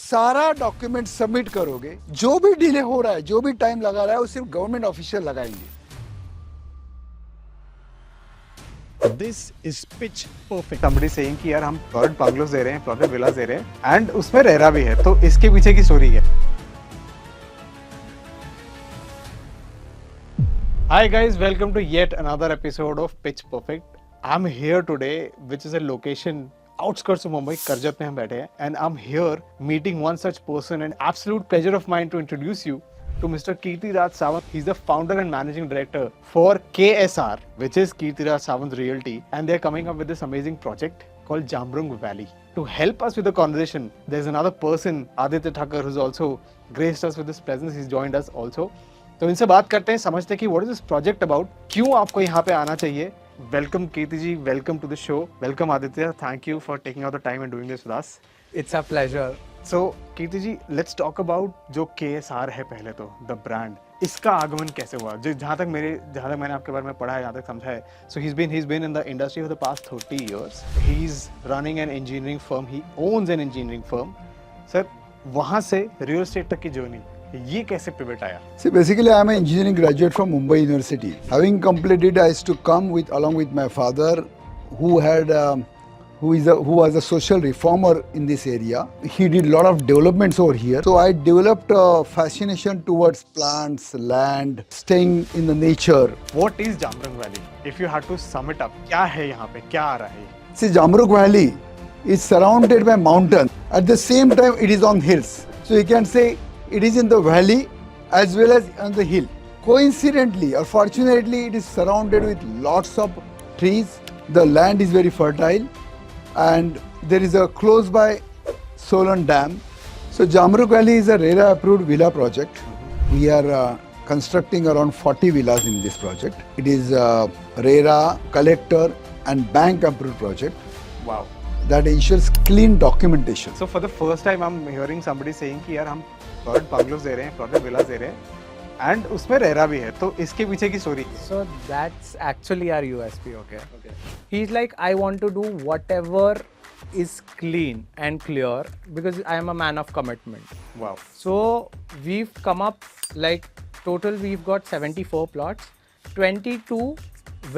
सारा document submit करोगे, जो भी डिले हो रहा है, जो भी टाइम लगा रहा है, वो सिर्फ गवर्नमेंट ऑफिशियल लगाएंगे। This is pitch perfect. Somebody saying कि यार हम प्रोजेक्ट बंगलोज दे रहे हैं, प्रोजेक्ट विलास दे रहे हैं, एंड उसमें रेरा भी है, तो इसके पीछे की स्टोरी है। Hi guys, welcome to yet another episode of Pitch Perfect. I'm here today, which is a location outskirts of Mumbai, Karjat में हम बैठे हैं, and I'm here meeting one such person, and absolute pleasure of mine to introduce you to Mr. Kirtiraj Sawant. He's the founder and managing director for KSR, which is Kirtiraj Sawant Realty, and they're coming up with this amazing project called Jamrung Valley. To help us with the conversation, there's another person, Aditya Thakur, who's also graced us with his presence. He's joined us also. तो इनसे बात करते हैं, समझते हैं कि what is this project about, क्यों आपको यहाँ पे आना चाहिए। Welcome Kirti ji, welcome to the show. Welcome Aditya, thank you for taking out the time and doing this with us. It's a pleasure. So Kirti ji, let's talk about जो KSR है, पहले तो द ब्रांड, इसका आगमन कैसे हुआ? जहाँ तक मैंने आपके बारे में पढ़ा है, जहाँ तक समझा है, so he is been in the industry for the past 30 years. He is running an engineering firm, he owns an engineering firm. Sir, वहाँ से रियल एस्टेट तक की जर्नी, ये कैसे पिवट आया? See, basically, I am an engineering graduate from Mumbai University. Having completed, I used to come along with my father, who was a social reformer in this area. He did a lot of developments over here. So I developed a fascination towards plants, land, staying in the nature. What is Jamrung Valley? If you had to sum it up, क्या है यहाँ पे, क्या आ रहा है? See, Jamrung Valley is surrounded by mountains. At the same time, it is on hills. So you can say it is in the valley as well as on the hill. Coincidentally or fortunately, it is surrounded with lots of trees. The land is very fertile and there is a close by Solan Dam. So Jamrung Valley is a RERA approved villa project. We are constructing around 40 villas in this project. It is a RERA, collector and bank approved project. Wow. That ensures clean documentation. So for the first time, I'm hearing somebody saying कि यार हम project bungalows दे रहे हैं, project विलास दे रहे हैं, and उसमें RERA भी है, तो इसके पीछे की story. So that's actually our USP, okay? He's like, I want to do whatever is clean and clear because I am a man of commitment. Wow. So we've come up, like, total we've got 74 plots. 22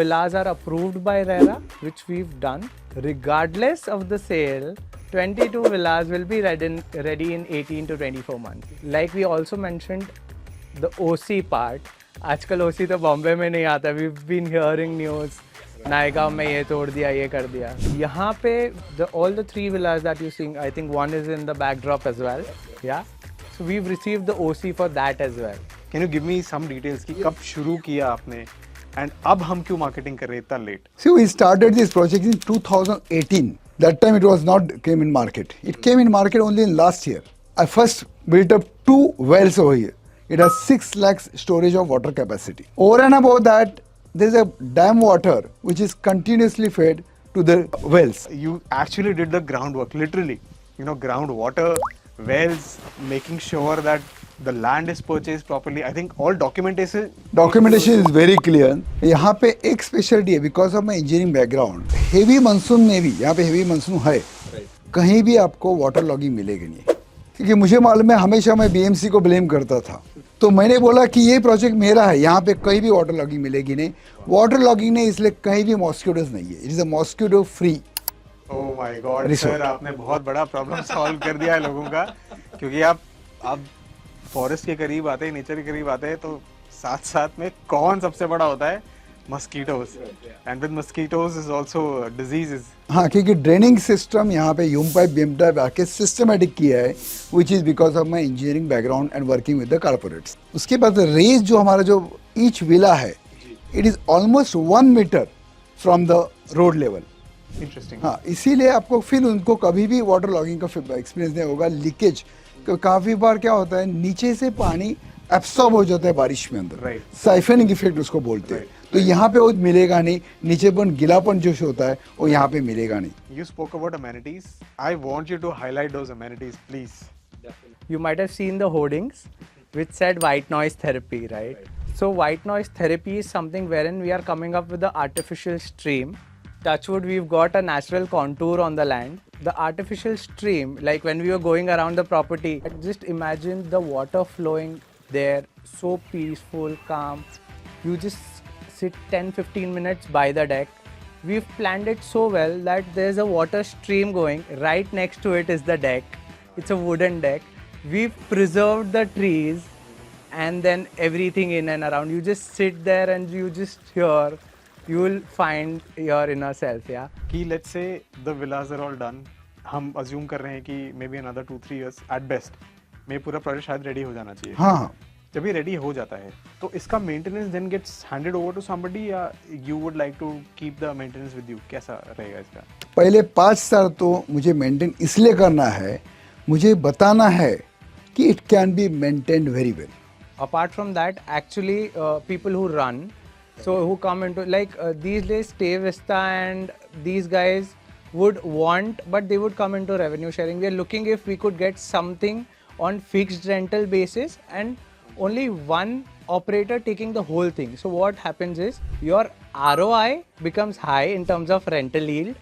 villas are approved by RERA, which we've done. Regardless of the sale, 22 villas will be ready in 18 to 24 months. Like we also mentioned, the OC part. आजकल OC तो बॉम्बे में नहीं आता. We've been hearing news. Naigaon में ये तोड़ दिया, ये कर दिया. यहाँ पे all the 3 villas that you see, I think one is in the backdrop as well. Yeah. So we've received the OC for that as well. Can you give me some details कि कब शुरू किया आपने, and अब हम क्यों marketing कर रहे हैं इतना late? See, we started this project in 2018. That time it was not came in market. It came in market only in last year. I first built up 2 wells over here. It has 6 lakhs storage of water capacity. Over and above that, there is a dam water which is continuously fed to the wells. You actually did the groundwork, literally. You know, groundwater, wells, making sure that the land is purchased properly. I think all Documentation is very clear. यहाँ पे एक speciality है, because of my engineering background, heavy monsoon में भी, यहाँ पे heavy monsoon है, कहीं भी आपको वाटर लॉगिंग मिलेगी नहीं। क्योंकि मुझे मालूम है, हमेशा मैं BMC को ब्लेम करता था, तो मैंने बोला कि ये प्रोजेक्ट मेरा है, यहाँ पे कहीं भी वाटर लॉगिंग मिलेगी नहीं। वाटर लॉगिंग नहीं, इसलिए कहीं भी मॉस्किटोज नहीं है। It is a mosquito free. Oh my God sir, आपने बहुत बड़ा प्रॉब्लम सॉल्व कर दिया है लोगों का, क्योंकि आप फॉरेस्ट के करीब आते हैं, नेचर के करीब आते हैं, तो साथ साथ में कौन सबसे बड़ा होता है? Mosquitoes, and with mosquitoes is also diseases. हाँ, क्योंकि ड्रेनिंग सिस्टम यहाँ पे यूम पाइप बीम टाइप आके सिस्टमेटिक किया है, which is because of my engineering background and working with the corporates. उसके बाद रेंज जो हमारा जो ईच विला है, it is almost 1 metre from the road level. Interesting. हाँ, इसीलिए आपको फिर उनको कभी भी वाटर लॉगिंग का एक्सपीरियंस नहीं होगा। लीकेज काफी बार क्या होता है, नीचे से पानी एब्सॉर्ब हो जाता है बारिश में अंदर, साइफनिंग इफेक्ट उसको बोलते हैं। तो यहाँ पे वो मिलेगा नहीं, नीचेपन गीलापन जो होता है वो यहाँ पे मिलेगा नहीं। You spoke about amenities. I want you to highlight those amenities, please. You might have seen the hoardings which said white noise therapy, right? So white noise therapy is something wherein we are coming up with the artificial stream touchwood, we've got a natural contour on the land. The artificial stream, like when we were going around the property, just imagine the water flowing there, so peaceful, calm. You just sit 10-15 minutes by the deck. We've planned it so well that there's a water stream going. Right next to it is the deck. It's a wooden deck. We've preserved the trees and then everything in and around. You just sit there and you just hear. You will find your inner self, yeah. कि let's say the villas are all done, हम assume कर रहे हैं कि maybe another 2-3 years at best में पूरा project शायद ready हो जाना चाहिए. हाँ, जब ये रेडी हो जाता है तो इसका maintenance then gets handed over to somebody या you would like to keep the maintenance with you, कैसा रहेगा इसका? पहले 5 साल तो मुझे मेंटेन इसलिए करना है, मुझे बताना है कि it can be maintained very well. Apart from that, actually, people who run, so who come into like these days, Stay Vista and these guys would want, but they would come into revenue sharing. We are looking if we could get something on fixed rental basis and only one operator taking the whole thing. So what happens is your ROI becomes high in terms of rental yield.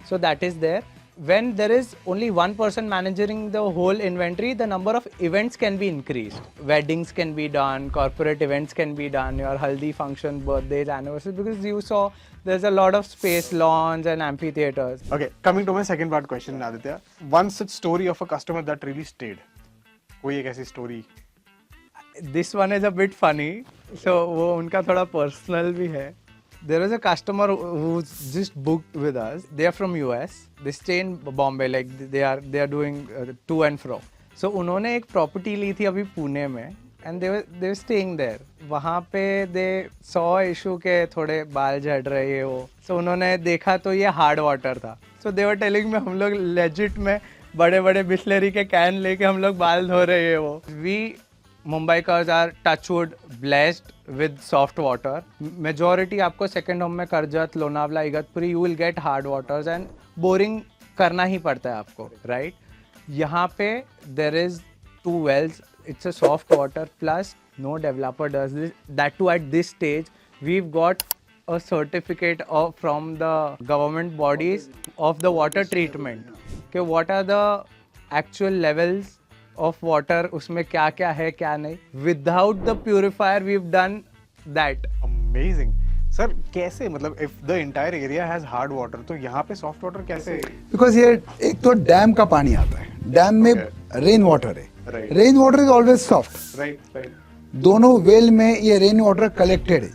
So that is there. When there is only one person managing the whole inventory, the number of events can be increased. Weddings can be done, corporate events can be done, your haldi function, birthdays, anniversaries, because you saw there's a lot of space, lawns and amphitheaters. Okay, coming to my second part question, Aditya. One such story of a customer that really stayed. कोई एक ऐसी story? This one is a bit funny, so वो उनका थोड़ा personal भी है. There was a customer who's just booked with us. They are from US. They stay in Bombay. Like they are doing to and fro. So उन्होंने एक property ली थी अभी पुणे में, and they were staying there. वहाँ पे they saw issue के थोड़े बाल झड़ रहे हैं वो. So उन्होंने देखा तो ये hard water था. So they were telling me हम लोग legit में बड़े बड़े बिस्लेरी के कैन लेके हम लोग बाल धो रहे हैं वो. We Mumbaikars are touchwood blessed with soft water. Majority आपको second home में Karjat, Lonavala, Igatpuri you will get hard waters and boring करना ही पड़ता है आपको, right? यहाँ पे there is 2 wells. It's a soft water plus no developer does this. That too at this stage we've got a certificate from the government bodies of the water treatment. Okay, what are the actual levels of water, उसमें क्या क्या है क्या नहीं. Without the purifier we've done that. Amazing. Sir कैसे, मतलब if the entire area has hard water तो यहाँ पे soft water कैसे? बिकॉज ये एक तो डैम का पानी आता है, डैम में रेन वाटर है. Right. Rain water is always soft. Right. दोनों वेल में ये रेन वाटर कलेक्टेड है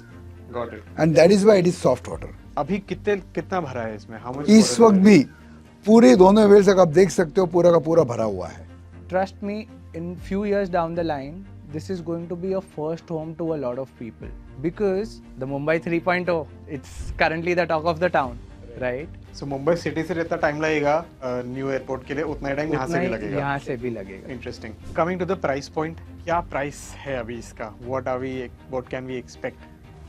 Got it. And that is why it is soft water. अभी कितना भरा है इसमें? How much इस water वक्त is भी पूरे दोनों वेल तक आप देख सकते हो पूरा का पूरा भरा हुआ है. Trust me, in few years down the line, this is going to be a first home to a lot of people. Because the Mumbai 3.0, it's currently the talk of the town, right? So Mumbai city से जितना time लगेगा new airport के लिए उतना ही time यहाँ से भी लगेगा. यहाँ से भी लगेगा. Interesting. Coming to the price point, क्या प्राइस है अभी इसका? What can we expect?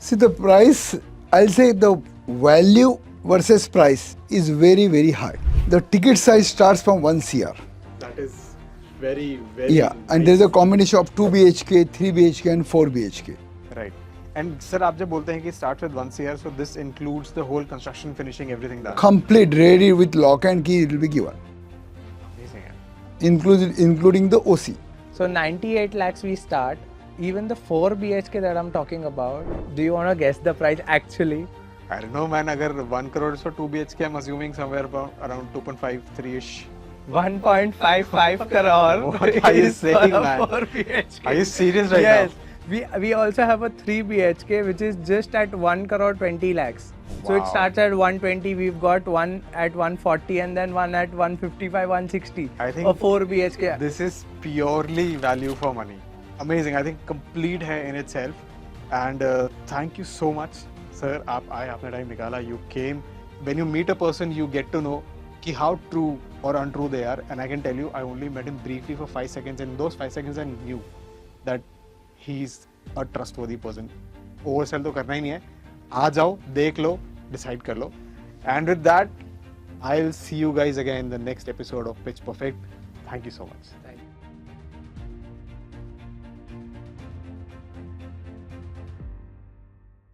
See the price, I'll say the value versus price is very very high. The ticket size starts from 1 CR. That is very Yeah, and there's a combination of 2 BHK, 3 BHK and 4 BHK. Right. And sir आप जब बोलते हैं कि start with 1 CR, so this includes the whole construction, finishing, everything that. Complete ready with lock and key it will be given. Amazing है. Including the OC. So 98 lakhs we start. Even the 4 BHK that I'm talking about, do you want to guess the price actually? I don't know man, अगर 1 crore for 2 BHK, I'm assuming somewhere around 2.5, 3ish. 1.55 crore. What are you is saying, for a man? 4 BHK. Are you serious right Yes. now? We also have a 3 BHK which is just at 1 crore 20 lakhs. So it Wow. starts at 120. We've got one at 140 and then one at 155, 160. I think a 4 BHK. This is purely value for money. Amazing. I think complete है in itself. And thank you so much, sir. आप आए, आपने time निकाला. You came. When you meet a person, you get to know कि how true or untrue they are. And I can tell you, I only met him briefly for 5 seconds. And in those 5 seconds, I knew that he's a trustworthy person. Oversell तो करना ही नहीं है. आ जाओ, देख लो, decide कर लो. And with that, I'll see you guys again in the next episode of Pitch Perfect. Thank you so much. Thank you.